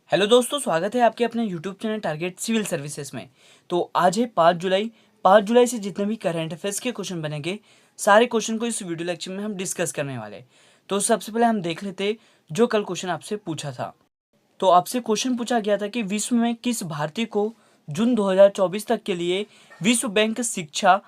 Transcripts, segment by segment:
Hello दोस्तों, स्वागत है आपके अपने YouTube channel target civil services में। तो आज है 5 जुलाई। 5 जुलाई से जितने भी करंट अफेयर्स के क्वेश्चन बनेंगे, सारे क्वेश्चन को इस वीडियो लेक्चर में हम डिस्कस करने वाले। तो सबसे पहले हम देख लेते जो कल क्वेश्चन आपसे पूछा था। तो आपसे क्वेश्चन पूछा गया था कि विश्व में किस भारतीय को जून 2024 तक के लिए विश्व बैंक शिक्षा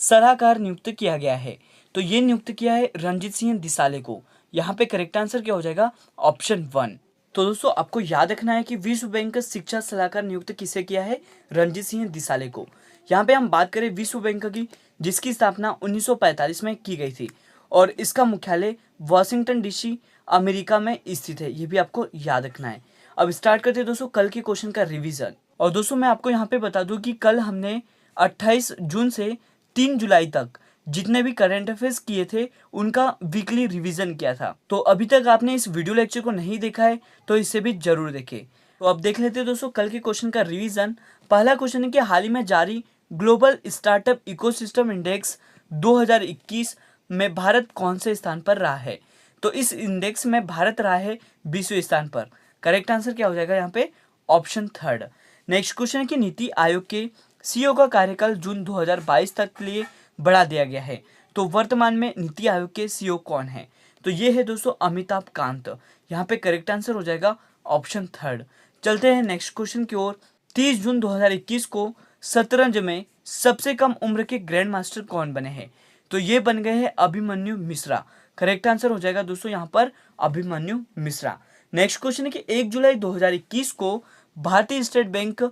सलाहकार नियुक्त किया गया है। तो ये नियुक्त किया है रणजीत सिंह दिसाले को। यहाँ पे करेक्ट आंसर क्या हो जाएगा? ऑप्शन 1। तो दोस्तों आपको याद रखना है कि विश्व बैंक का शिक्षा सलाहकार नियुक्त किसे किया है? रणजीत सिंह दिसाले को। यहाँ पे हम बात करें विश्व बैंक की, जिसकी स्थापना 1945 में की गई थी और इसका मुख्यालय वाशिंगटन डीसी अमेरिका में स्थित है। ये भी आपको याद रखना है। अब स्टार्ट करते हैं दोस्तों कल के क्वेश्चन का रिवीजन। और दोस्तों मैं आपको यहाँ पे बता दूं कि कल हमने 28 जून से 3 जुलाई तक जितने भी करंट अफेयर्स किए थे उनका वीकली रिवीजन किया था। तो अभी तक आपने इस वीडियो लेक्चर को नहीं देखा है तो इसे भी जरूर देखें। तो अब देख लेते हैं दोस्तों कल के क्वेश्चन का रिवीजन। पहला क्वेश्चन है कि हाल ही में जारी ग्लोबल स्टार्टअप इकोसिस्टम इंडेक्स 2021 में भारत कौन से स्थान पर रहा है? तो इस इंडेक्स में भारत रहा है 20वें स्थान पर। करेक्ट आंसर क्या हो जाएगा यहाँ पे? ऑप्शन 3। नेक्स्ट क्वेश्चन है कि नीति आयोग के सीईओ का कार्यकाल जून 2022 तक के लिए बढ़ा दिया गया है। तो वर्तमान में नीति आयोग के सीईओ कौन है? तो ये है दोस्तों अमिताभ कांत। यहाँ पे करेक्ट आंसर हो जाएगा ऑप्शन 3। चलते हैं नेक्स्ट क्वेश्चन की ओर। 30 जून 2021 को शतरंज में सबसे कम उम्र के ग्रैंड मास्टर कौन बने हैं? तो ये बन गए हैं अभिमन्यु मिश्रा। करेक्ट आंसर हो जाएगा दोस्तों यहाँ पर अभिमन्यु मिश्रा। नेक्स्ट क्वेश्चन है कि 1 जुलाई 2021 को भारतीय स्टेट बैंक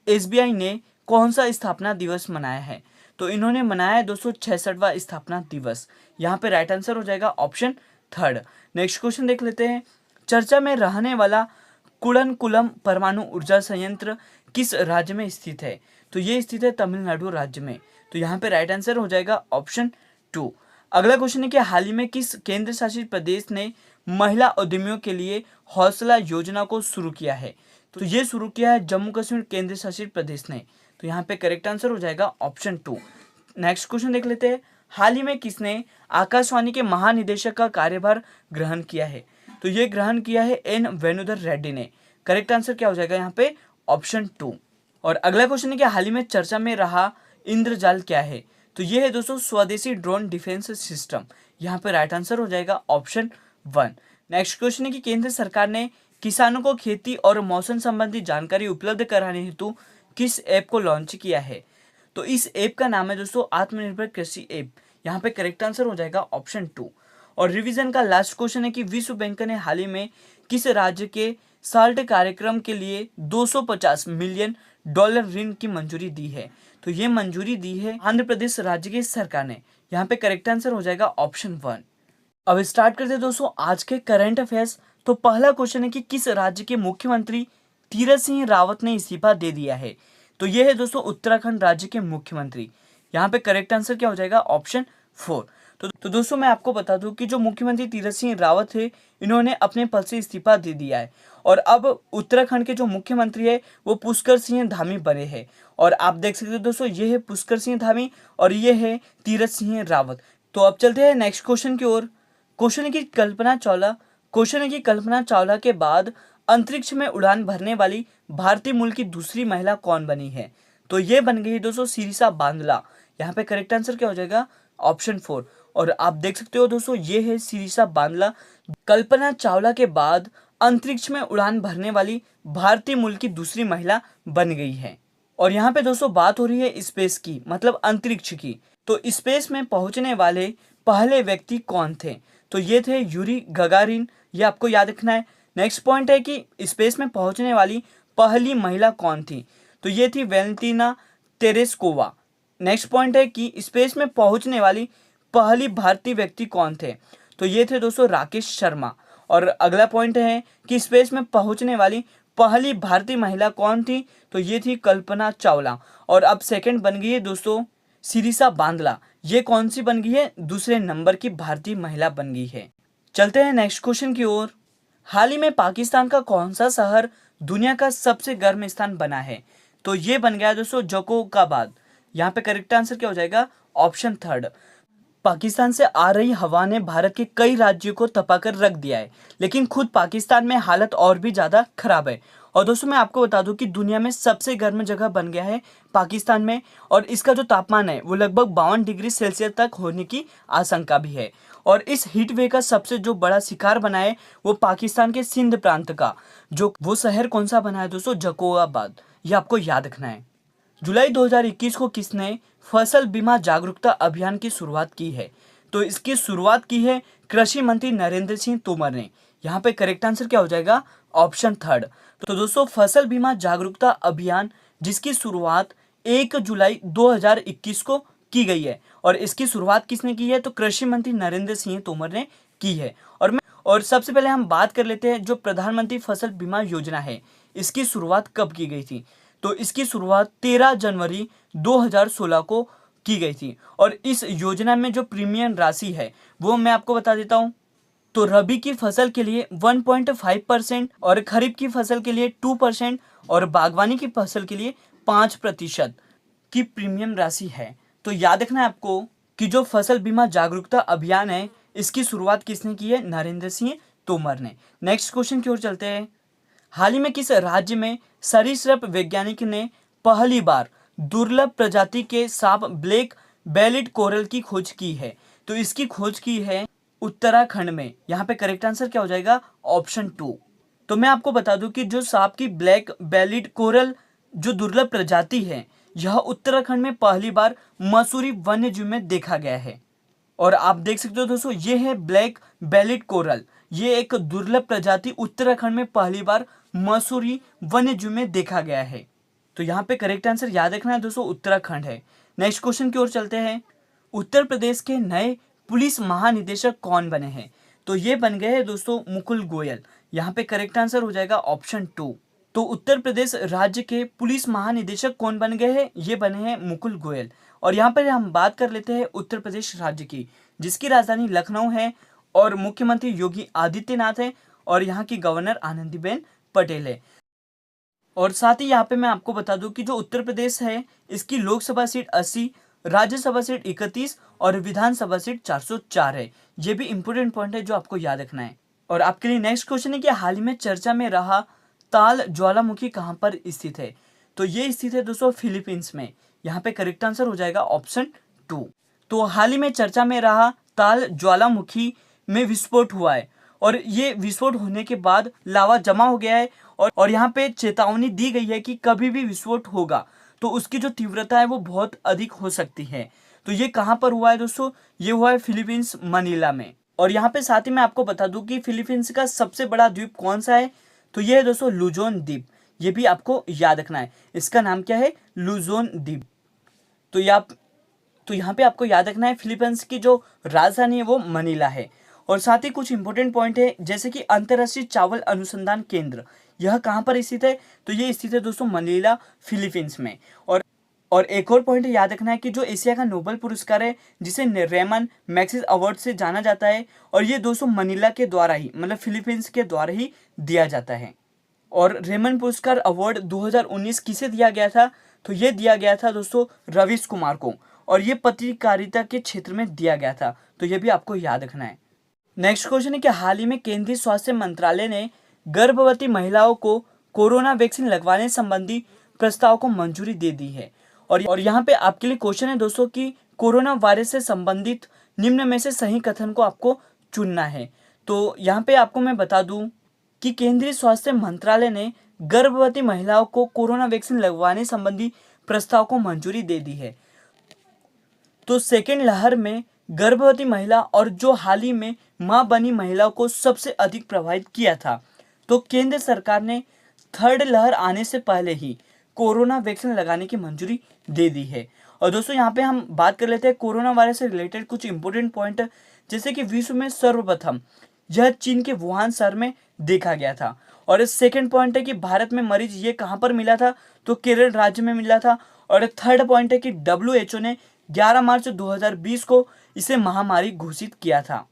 एसबीआई ने कौन सा स्थापना दिवस मनाया है? तो इन्होंने मनाया है दोस्तों 66वां स्थापना दिवस। यहाँ पे राइट आंसर हो जाएगा ऑप्शन 3। नेक्स्ट क्वेश्चन देख लेते हैं। चर्चा में रहने वाला कुडनकुलम परमाणु ऊर्जा संयंत्र किस राज्य में स्थित है? तो ये स्थित है तमिलनाडु राज्य में। तो यहाँ पे राइट आंसर हो जाएगा ऑप्शन 2। अगला क्वेश्चन है कि हाल ही में किस केंद्र शासित प्रदेश ने महिला उद्यमियों के लिए हौसला योजना को शुरू किया है? तो ये शुरू किया है जम्मू कश्मीर केंद्र शासित प्रदेश ने। तो यहाँ पे करेक्ट आंसर हो जाएगा ऑप्शन 2। नेक्स्ट क्वेश्चन देख लेते हैं। हाल ही में किसने आकाशवाणी के महानिदेशक का कार्यभार ग्रहण किया है? तो ये ग्रहण किया है एन वेणुधर रेड्डी ने। करेक्ट आंसर क्या हो जाएगा यहाँ पे? ऑप्शन 2। और अगला क्वेश्चन है कि हाल ही में चर्चा में रहा इंद्रजाल क्या है? तो ये है दोस्तों स्वदेशी ड्रोन डिफेंस सिस्टम। यहाँ पे राइट आंसर हो जाएगा ऑप्शन 1। नेक्स्ट क्वेश्चन है कि केंद्र सरकार ने किसानों को खेती और मौसम संबंधी जानकारी उपलब्ध कराने हेतु किस ऐप को लॉन्च किया है? तो इस ऐप का नाम है दोस्तों आत्मनिर्भर कृषि ऐप। यहाँ पे करेक्ट आंसर हो जाएगा ऑप्शन 2। और रिवीजन का लास्ट क्वेश्चन है कि विश्व बैंक ने हाल ही में किस राज्य के साल्ट कार्यक्रम के लिए 250 मिलियन डॉलर ऋण की मंजूरी दी है? तो ये मंजूरी दी है आंध्र प्रदेश राज्य की सरकार ने। यहाँ पे करेक्ट आंसर हो जाएगा ऑप्शन 1। अब स्टार्ट करते हैं दोस्तों आज के करंट अफेयर्स। तो पहला क्वेश्चन है कि किस राज्य के मुख्यमंत्री तीरथ सिंह रावत ने इस्तीफा दे दिया है? तो ये है दोस्तों उत्तराखंड राज्य के मुख्यमंत्री। यहाँ पे करेक्ट आंसर क्या हो जाएगा? ऑप्शन 4। तो दोस्तों मैं आपको बता दूं कि जो मुख्यमंत्री तीरथ सिंह रावत थे, इन्होंने अपने पद से इस्तीफा दे दिया है और अब उत्तराखंड के जो मुख्यमंत्री है वो पुष्कर सिंह धामी बने हैं। और आप देख सकते हो दोस्तों, ये है पुष्कर सिंह धामी और ये है तीरथ सिंह रावत। तो अब चलते हैं नेक्स्ट क्वेश्चन की ओर। क्वेश्चन है कि कल्पना चावला के बाद अंतरिक्ष में उड़ान भरने वाली भारतीय मूल की दूसरी महिला कौन बनी है? तो ये बन गई दोस्तों सिरिसा बांदला। यहाँ पे करेक्ट आंसर क्या हो जाएगा? ऑप्शन 4। और आप देख सकते हो दोस्तों, ये है सिरिसा बांदला, कल्पना चावला के बाद अंतरिक्ष में उड़ान भरने वाली भारतीय मूल की दूसरी महिला बन गई है। और यहाँ पे दोस्तों बात हो रही है स्पेस की, मतलब अंतरिक्ष की। तो स्पेस में पहुंचने वाले पहले व्यक्ति कौन थे? तो ये थे यूरी गगारिन। ये आपको याद रखना है। नेक्स्ट पॉइंट है कि स्पेस में पहुंचने वाली पहली महिला कौन थी? तो ये थी वेलेंटिना तेरेस्कोवा। नेक्स्ट पॉइंट है कि स्पेस में पहुंचने वाली पहली भारतीय व्यक्ति कौन थे? तो ये थे दोस्तों राकेश शर्मा। और अगला पॉइंट है कि स्पेस में पहुंचने वाली पहली भारतीय महिला कौन थी? तो ये थी कल्पना चावला। और अब सेकंड बन गई है दोस्तों सिरिसा बांदला। ये कौन सी बन गई है? दूसरे नंबर की भारतीय महिला बन गई है। चलते हैं नेक्स्ट क्वेश्चन की ओर। हाल ही में पाकिस्तान का कौन सा शहर दुनिया का सबसे गर्म स्थान बना है? तो ये बन गया दोस्तों जकोबाद। यहाँ पे करेक्ट आंसर क्या हो जाएगा? ऑप्शन 3। पाकिस्तान से आ रही हवा ने भारत के कई राज्यों को तपाकर रख दिया है, लेकिन खुद पाकिस्तान में हालत और भी ज़्यादा खराब है। और दोस्तों मैं आपको बता दूं कि दुनिया में सबसे गर्म जगह बन गया है पाकिस्तान में, और इसका जो तापमान है वो लगभग 52 डिग्री सेल्सियस तक होने की आशंका भी है। और इस हीट वेव का सबसे जो बड़ा शिकार बना है वो पाकिस्तान के सिंध प्रांत का, जो वो शहर कौन सा बना है दोस्तों, जकोआबाद। ये आपको याद रखना है। जुलाई 2021 को किसने फसल बीमा जागरूकता अभियान की शुरुआत की है? तो इसकी शुरुआत की है कृषि मंत्री नरेंद्र सिंह तोमर ने। यहाँ पे करेक्ट आंसर क्या हो जाएगा, ऑप्शन थर्ड। तो दोस्तों फसल बीमा जागरूकता अभियान जिसकी शुरुआत 1 जुलाई 2021 को की गई है, और इसकी शुरुआत किसने की है, तो कृषि मंत्री नरेंद्र सिंह तोमर ने की है। और सबसे पहले हम बात कर लेते हैं जो प्रधानमंत्री फसल बीमा योजना है, इसकी शुरुआत कब की गई थी? तो इसकी शुरुआत 13 जनवरी 2016 को की गई थी। और इस योजना में जो प्रीमियम राशि है वो मैं आपको बता देता हूँ। तो रबी की फसल के लिए 1.5% और खरीफ की फसल के लिए 2% और बागवानी की फसल के लिए 5% की प्रीमियम राशि है। तो याद रखना है आपको कि जो फसल बीमा जागरूकता अभियान है इसकी शुरुआत किसने की है, नरेंद्र सिंह तोमर ने। नेक्स्ट क्वेश्चन की ओर चलते हैं। हाल ही में किस राज्य में सरीसृप वैज्ञानिक ने पहली बार दुर्लभ प्रजाति के सांप ब्लैक बेलिड कोरल की खोज की है? तो इसकी खोज की है उत्तराखंड में। यहाँ पे करेक्ट आंसर क्या हो जाएगा, ऑप्शन 2। तो मैं आपको बता दूं कि जो सांप की ब्लैक बेलिड कोरल जो दुर्लभ प्रजाति है यह उत्तराखंड में पहली बार मसूरी वन्यजीव में देखा गया है। और आप देख सकते हो दोस्तों ये है ब्लैक बेलिड कोरल, ये एक दुर्लभ प्रजाति उत्तराखंड में पहली बार मसूरी वन्यजीव में देखा गया है। तो यहाँ पे करेक्ट आंसर याद रखना है दोस्तों, उत्तराखंड है। नेक्स्ट क्वेश्चन की ओर चलते हैं। उत्तर प्रदेश के नए पुलिस महानिदेशक कौन बने हैं? तो ये बन गए हैं दोस्तों मुकुल गोयल। यहाँ पे करेक्ट आंसर हो जाएगा ऑप्शन 2। तो उत्तर प्रदेश राज्य के पुलिस महानिदेशक कौन बन गए हैं? ये बने हैं मुकुल गोयल। और यहाँ पर हम बात कर लेते हैं उत्तर प्रदेश राज्य की, जिसकी राजधानी लखनऊ है और मुख्यमंत्री योगी आदित्यनाथ है और यहाँ की गवर्नर आनंदीबेन पटेल है। और साथ ही यहाँ पे मैं आपको बता दूं कि जो उत्तर प्रदेश है इसकी लोकसभा सीट 80, राज्यसभा सीट 31 और विधानसभा सीट 404 है। ये भी इंपोर्टेंट पॉइंट है जो आपको याद रखना है। और आपके लिए नेक्स्ट क्वेश्चन है कि हाल ही में चर्चा में रहा ताल ज्वालामुखी कहाँ पर स्थित है? तो ये स्थित है दोस्तों फिलीपींस में। यहाँ पे करेक्ट आंसर हो जाएगा ऑप्शन 2। तो हाल ही में चर्चा में रहा ताल ज्वालामुखी में विस्फोट हुआ है, और ये विस्फोट होने के बाद लावा जमा हो गया है और यहाँ पे चेतावनी दी गई है कि कभी भी विस्फोट होगा तो उसकी जो तीव्रता है वो बहुत अधिक हो सकती है। तो ये कहाँ पर हुआ है दोस्तों? ये हुआ है फिलीपींस मनीला में। और यहाँ पे साथ ही मैं आपको बता दूं कि फिलीपींस का सबसे बड़ा द्वीप कौन सा है? तो ये है दोस्तों लुजोन द्वीप। ये भी आपको याद रखना है, इसका नाम क्या है, लुजोन द्वीप। तो यहाँ पे आपको याद रखना है फिलीपींस की जो राजधानी है वो मनीला है। और साथ ही कुछ इंपॉर्टेंट पॉइंट है जैसे कि अंतर्राष्ट्रीय चावल अनुसंधान केंद्र, यह कहाँ पर स्थित है? तो ये स्थित है दोस्तों मनीला फिलीपींस में। और एक और पॉइंट याद रखना है कि जो एशिया का नोबेल पुरस्कार है जिसे रेमन मैग्सेसे अवार्ड से जाना जाता है, और ये दोस्तों मनीला के द्वारा ही मतलब फिलीपींस के द्वारा ही दिया जाता है। और रेमन पुरस्कार अवार्ड 2019 किसे दिया गया था? तो ये दिया गया था दोस्तों रवीश कुमार को, और ये पत्रकारिता के क्षेत्र में दिया गया था। तो ये भी आपको याद रखना है। नेक्स्ट क्वेश्चन है कि हाल ही में केंद्रीय स्वास्थ्य मंत्रालय ने गर्भवती महिलाओं को कोरोना वैक्सीन लगवाने संबंधी प्रस्ताव को मंजूरी दे दी है। और यहाँ पे आपके लिए क्वेश्चन है दोस्तों कि कोरोना वायरस से संबंधित निम्न में से सही कथन को आपको चुनना है। तो यहाँ पे आपको मैं बता दूं कि केंद्रीय स्वास्थ्य मंत्रालय ने गर्भवती महिलाओं को कोरोना वैक्सीन लगवाने संबंधी प्रस्ताव को मंजूरी दे दी है। तो सेकेंड लहर में गर्भवती महिला और जो हाल ही में मां बनी महिलाओं को सबसे अधिक प्रभावित किया था, तो केंद्र सरकार ने थर्ड लहर आने से पहले ही कोरोना वैक्सीन लगाने की मंजूरी दे दी है। और दोस्तों यहाँ पे हम बात कर लेते हैं कोरोना वायरस से रिलेटेड कुछ इंपोर्टेंट पॉइंट, जैसे कि विश्व में सर्वप्रथम यह चीन के वुहान शहर में देखा गया था। और इस सेकेंड पॉइंट है कि भारत में मरीज ये कहाँ पर मिला था? तो केरल राज्य में मिला था। और थर्ड पॉइंट है कि WHO ने 11 मार्च 2020 को इसे महामारी घोषित किया था।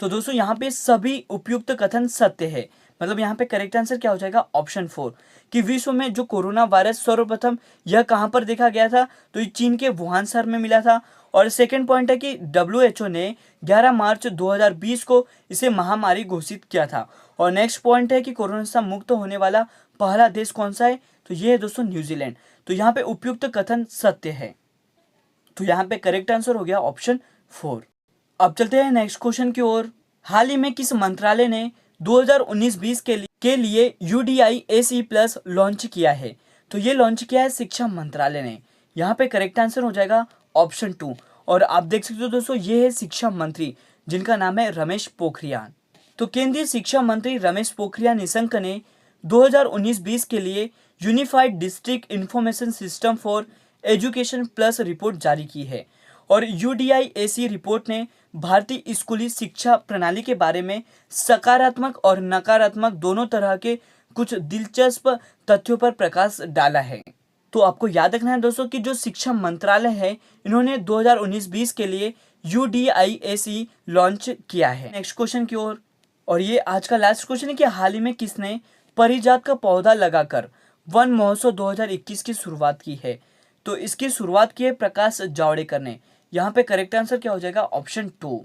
तो दोस्तों यहाँ पे सभी उपयुक्त कथन सत्य है। मतलब यहाँ पे करेक्ट आंसर क्या हो जाएगा ऑप्शन 4 कि विश्व में जो कोरोना वायरस सर्वप्रथम यह कहाँ पर देखा गया था, तो ये चीन के वुहान शहर में मिला था। और सेकंड पॉइंट है कि WHO ने 11 मार्च 2020 को इसे महामारी घोषित किया था। और नेक्स्ट पॉइंट है कि कोरोना से मुक्त होने वाला पहला देश कौन सा है, तो ये है दोस्तों न्यूजीलैंड। तो यहाँ पे उपयुक्त कथन सत्य है, तो यहाँ पे करेक्ट आंसर हो गया ऑप्शन 4। अब चलते हैं नेक्स्ट क्वेश्चन की ओर। हाल ही में किस मंत्रालय ने 2019-20 के लिए UDIAC+ लॉन्च किया है, तो ये लॉन्च किया है शिक्षा मंत्रालय ने। यहाँ पे करेक्ट आंसर हो जाएगा ऑप्शन 2। और आप देख सकते हो दोस्तों, ये है शिक्षा मंत्री जिनका नाम है रमेश पोखरियाल। तो केंद्रीय शिक्षा मंत्री रमेश पोखरियाल निशंक ने 2019-20 के लिए unified district information system for education plus report जारी की है। और UDIAC रिपोर्ट ने भारतीय स्कूली शिक्षा प्रणाली के बारे में सकारात्मक और नकारात्मक दोनों तरह के कुछ दिलचस्प तथ्यों पर प्रकाश डाला है। तो आपको याद रखना है दोस्तों कि जो शिक्षा मंत्रालय है, इन्होंने 2019-20 के लिए UDIAC लॉन्च किया है। नेक्स्ट क्वेश्चन की ओर, और ये आज का लास्ट क्वेश्चन है कि हाल ही में किसने परिजात का पौधा लगाकर वन महोत्सव 2021 की शुरुआत की है, तो इसकी शुरुआत की है प्रकाश जावड़ेकर ने। यहाँ पे करेक्ट आंसर क्या हो जाएगा ऑप्शन 2।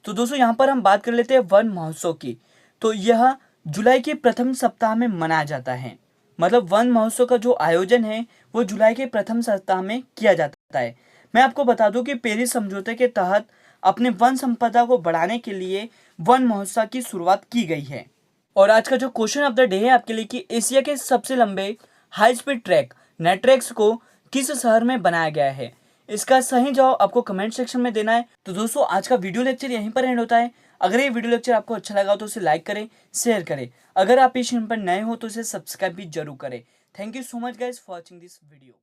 तो दोस्तों यहाँ पर हम बात कर लेते हैं वन महोत्सव की। तो यह जुलाई के प्रथम सप्ताह में मनाया जाता है। मतलब वन महोत्सव का जो आयोजन है वो जुलाई के प्रथम सप्ताह में किया जाता है। मैं आपको बता दूं कि पेरिस समझौते के तहत अपने वन संपदा को बढ़ाने के लिए वन महोत्सव की शुरुआत की गई है। और आज का जो क्वेश्चन ऑफ द डे है आपके लिए कि एशिया के सबसे लंबे हाई स्पीड ट्रैक नेट्रेक्स को किस शहर में बनाया गया है, इसका सही जवाब आपको कमेंट सेक्शन में देना है। तो दोस्तों आज का वीडियो लेक्चर यहीं पर एंड होता है। अगर ये वीडियो लेक्चर आपको अच्छा लगा तो इसे लाइक करें, शेयर करें। अगर आप इस चैनल पर नए हो तो इसे सब्सक्राइब भी जरूर करें। Thank you so much guys for watching this video.